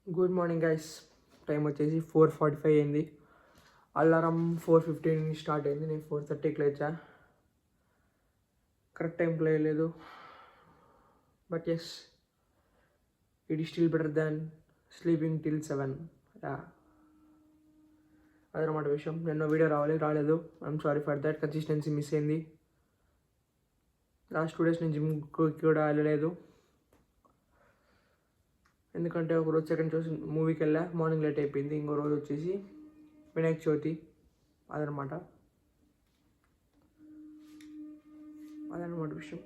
Good morning guys. Time వచ్చేసి 4:45 అయింది. Alarm 4:15 start అయింది. నేను 4:30కి లేచా. కరెక్ట్ టైంకి లేదు. But yes, it is still better than sleeping till 7. అదనమాట విషయం. నిన్న వీడియో రాలేదు. I'm sorry for that. Consistency miss అయింది. లాస్ట్ 2 డేస్ నేను జిమ్కి కూడా వెళ్ళలేదు. ఎందుకంటే ఒకరోజు సెకండ్ షోస్ మూవీకి వెళ్ళా, మార్నింగ్ లేట్ అయిపోయింది. ఇంకో రోజు వచ్చేసి వినాయక చవితి. అదనమాట విషయం.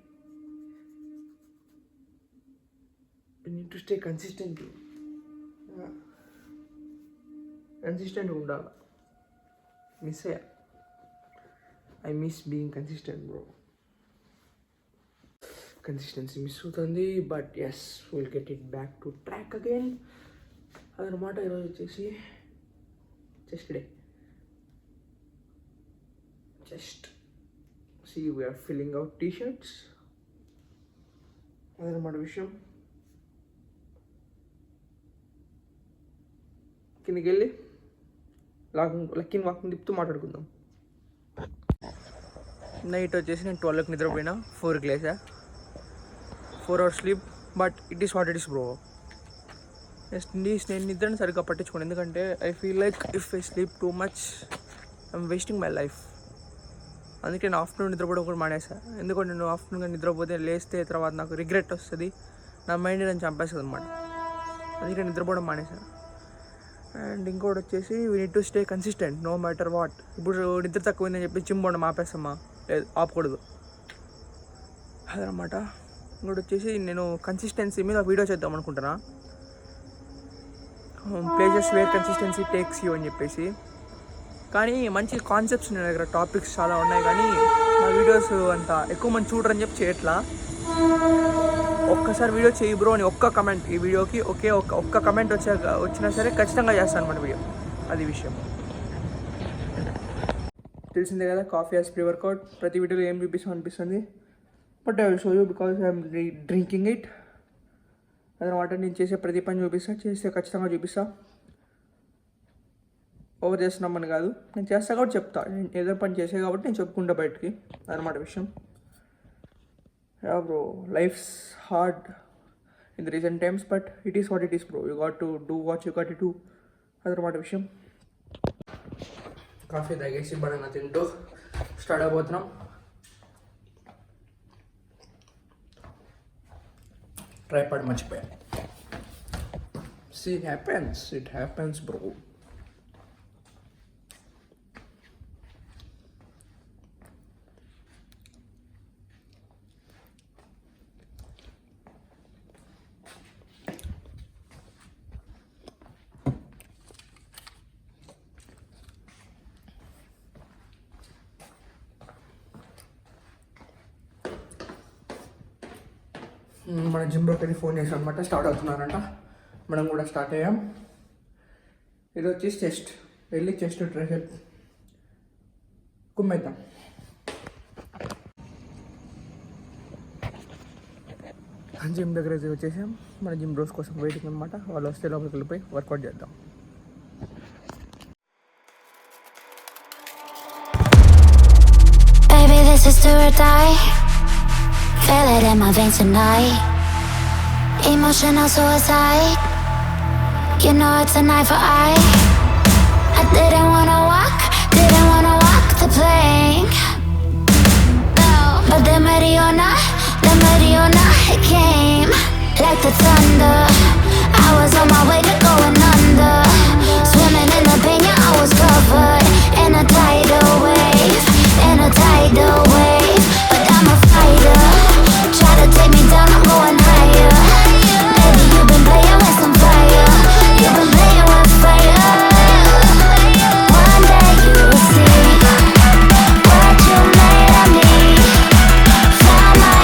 నీడ్ టు స్టే కన్సిస్టెంట్ ఉండాలి. మిస్ అయ్యా. I miss being consistent bro. Consistency miss అవుతుంది. But yes, will get it back to track again. అదనమాట. ఈరోజు వచ్చేసి chest day. Just see we are filling out T-shirts. అదనమాట విషయం. కిందకి వెళ్ళి లక్కీని వాకింగ్ తిప్పుతూ మాట్లాడుకుందాం. నైట్ వచ్చేసి నేను 12కి నిద్రపోయినా, 4కి లేసా. 4 hours sleep. But it is what it is bro. నేను నిద్రని సరిగ్గా పట్టించుకోను. ఎందుకంటే I feel like if I sleep too much I'm wasting my life. అందుకే నేను ఆఫ్టర్నూన్ నిద్రపోవడం కూడా మానేసా. ఎందుకంటే నేను ఆఫ్టర్నూన్గా నిద్రపోతే లేస్తే తర్వాత నాకు రిగ్రెట్ వస్తుంది. నా మైండ్ నేను చంపేస్తుంది అనమాట. అందుకే నిద్రపోవడం మానేసా. అండ్ ఇంకోటి వచ్చేసి we need to stay consistent no matter what. ఇప్పుడు నిద్ర తక్కువైందని చెప్పి జిమ్ పోవడం ఆపేస్తామా? లేదు, ఆపకూడదు. అదనమాట. ఇంకోటి వచ్చేసి నేను కన్సిస్టెన్సీ మీద వీడియో చేద్దాం అనుకుంటున్నా. Places where consistency takes you అని చెప్పేసి. కానీ మంచి కాన్సెప్ట్స్ ఉన్నాయి దగ్గర, టాపిక్స్ చాలా ఉన్నాయి. కానీ నా వీడియోస్ అంత ఎక్కువ మంది చూడరని చెప్పి చేయట్లా. ఒక్కసారి వీడియో చేయి బ్రో అని ఒక్క కమెంట్, ఈ వీడియోకి ఒక్క కమెంట్ వచ్చినా సరే ఖచ్చితంగా చేస్తాను అనమాట వీడియో. అది విషయం. తెలిసిందే కదా, కాఫీ యాజ్ ప్రీ వర్కౌట్. ప్రతి వీడియోలో ఏం చూపిస్తాం అనిపిస్తుంది. But I will show you because I'm drinking it. అదనమాట. నేను చేసే ప్రతి పని చేస్తే ఖచ్చితంగా చూపిస్తా. ఓవర్ చేస్తున్నామని కాదు, నేను చేస్తా కాబట్టి చెప్తా. నేను ఏదో పని చేసే కాబట్టి నేను చెప్పుకుంటా బయటికి. అదనమాట విషయం. Bro, life's hard in the recent times, but it is what it is bro. You got to do what you got to do. అదనమాట విషయం. కాఫీ తాగేసి బనానా తింటూ స్టార్ట్ అయిపోతున్నాం. ట్రైపాడ్ మర్చిపోయా. It happens bro. మన జిమ్లోకి వెళ్ళి ఫోన్ చేసాం అనమాట. స్టార్ట్ అవుతున్నారంట. మనం కూడా స్టార్ట్ అయ్యాం. ఇది వచ్చేసి చెస్ట్. వెళ్ళి చెస్ట్ ట్రైసెప్ కుమ్మేద్దాం. జిమ్ దగ్గర వచ్చేసాం. మన జిమ్ రోజు కోసం వెయిటింగ్ అనమాట. వాళ్ళు వస్తే లోపలికి వెళ్ళిపోయి వర్కౌట్ చేద్దాం. Baby, this is do or die. Feel it in my veins tonight. Emotional suicide. You know it's an eye for eye. I didn't wanna walk the plank. No, but the Mariona, it came like the thunder. I was on my way to going under. Swimming in the pain, yeah, I was covered in a tidal wave, But I'm a fighter. Try to take me down, I'm going higher. Baby, you've been playing with some fire. You've been playing with fire. One day you'll see what you made of me. Found my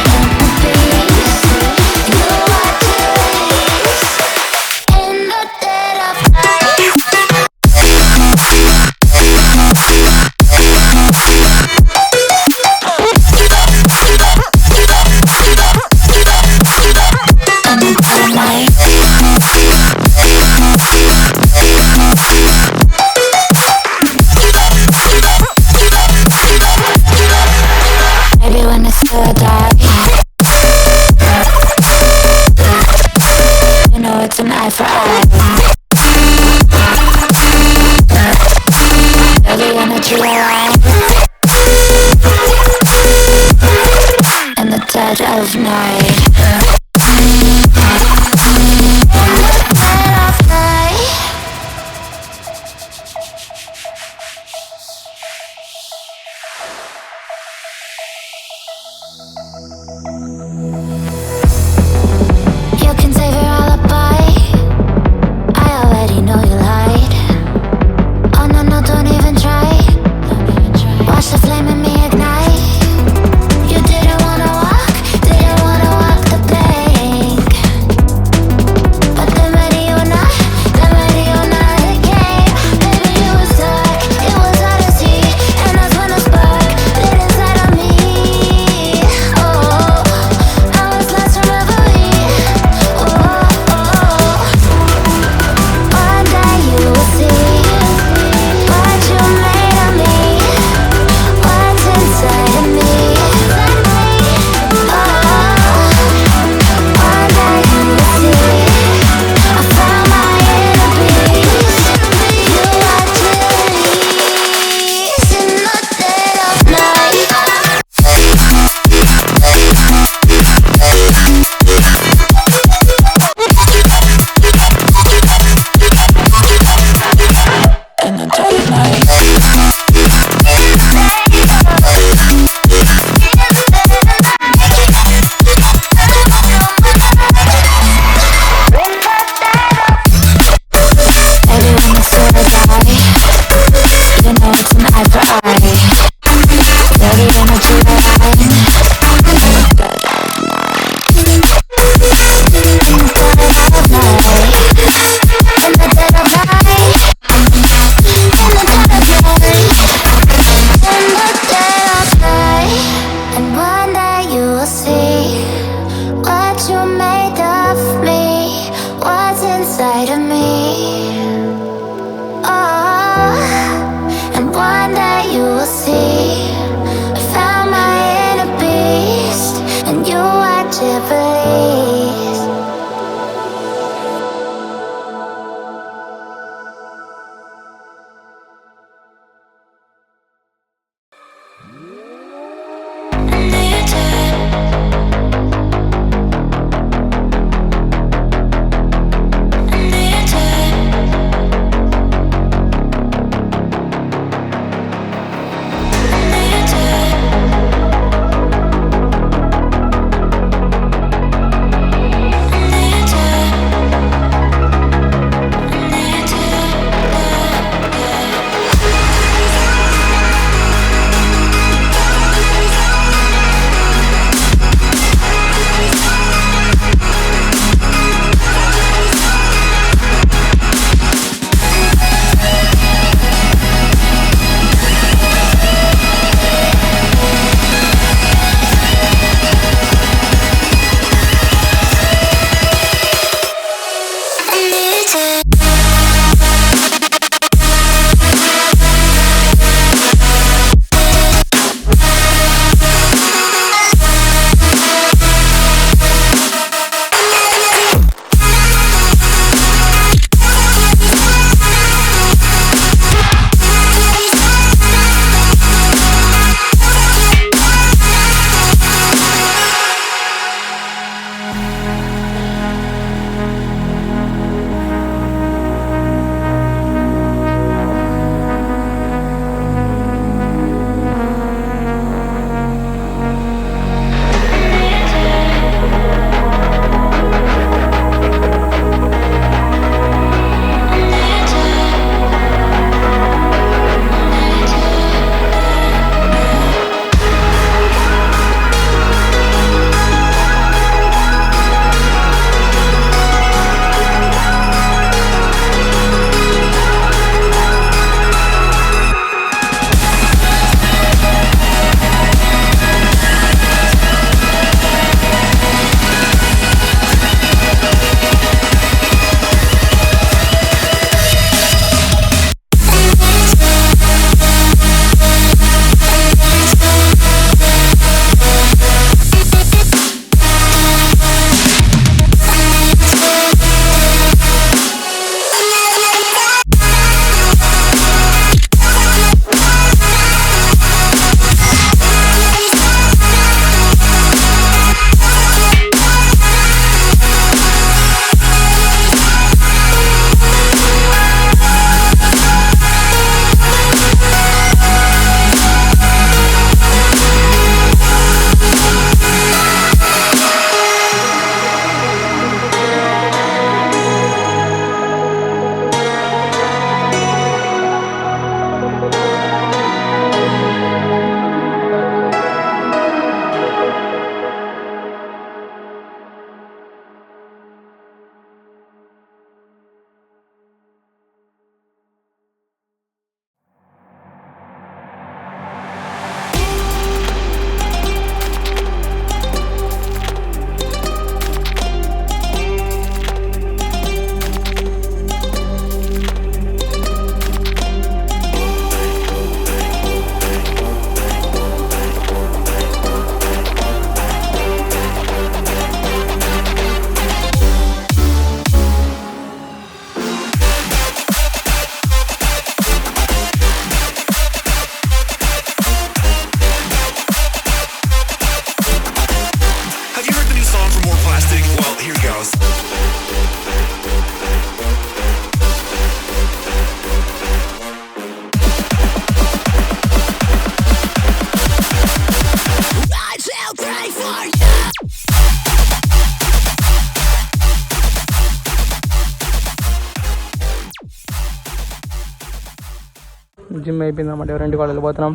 gym అయిపోయింది అన్నమాట. ఎవరింటి వాళ్ళు వెళ్ళిపోతున్నాం.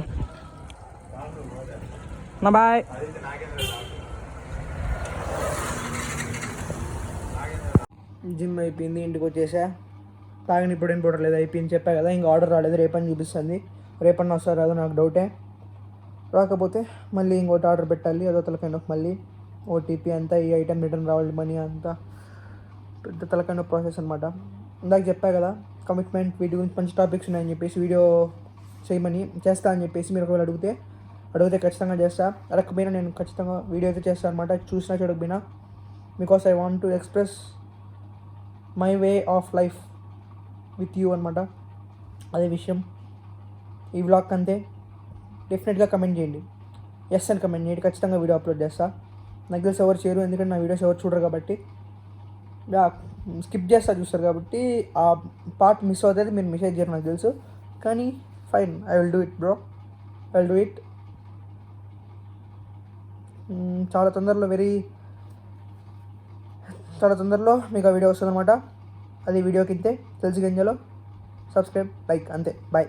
నా bye. Gym అయిపోయింది, ఇంటికి వచ్చేసా. తాగిన ఇప్పుడు ఏం పోవట్లేదు, అయిపోయింది చెప్పా కదా. ఇంకా ఆర్డర్ రాలేదు, రేపని చూపిస్తుంది. రేపన్నా వస్తారు రాదో నాకు డౌటే. రాకపోతే మళ్ళీ ఇంకోటి ఆర్డర్ పెట్టాలి, అదో తలకైనా మళ్ళీ ఓటీపీ అంతా, ఈ ఐటెం రిటర్న్ రావాలి, మనీ అంతా పెద్ద తలకైన ప్రాసెస్ అనమాట. ఇందాక చెప్పా కదా కమిట్మెంట్, వీటి గురించి మంచి టాపిక్స్ ఉన్నాయని చెప్పేసి వీడియో చేయమని, చేస్తా అని చెప్పేసి మీరు ఒకవేళ అడిగితే ఖచ్చితంగా చేస్తా. అడగకపోయినా నేను ఖచ్చితంగా వీడియో అయితే చేస్తాను అనమాట. చూసినా చూడకపోయినా, because I want to express my way of life with you అనమాట. అదే విషయం ఈ వ్లాగ్ అంతే. డెఫినెట్గా కమెంట్ చేయండి, ఎస్ అని కమెంట్ చేయండి. ఖచ్చితంగా వీడియో అప్లోడ్ చేస్తా. నాకు తెలిసి ఎవరు చేయరు, ఎందుకంటే నా వీడియోస్ ఎవరు చూడరు కాబట్టి. స్కిప్ చేస్తా చూస్తారు కాబట్టి ఆ పార్ట్ మిస్ అవుతుంది, మీరు మెసేజ్ చేయరు నాకు తెలుసు. కానీ fine, I will do it bro, I will do it. చాలా తొందరలో మీకు ఆ వీడియో వస్తుంది అనమాట. అది వీడియో కిందే తెలుసు గంజలో సబ్స్క్రైబ్, లైక్ అంతే. బాయ్.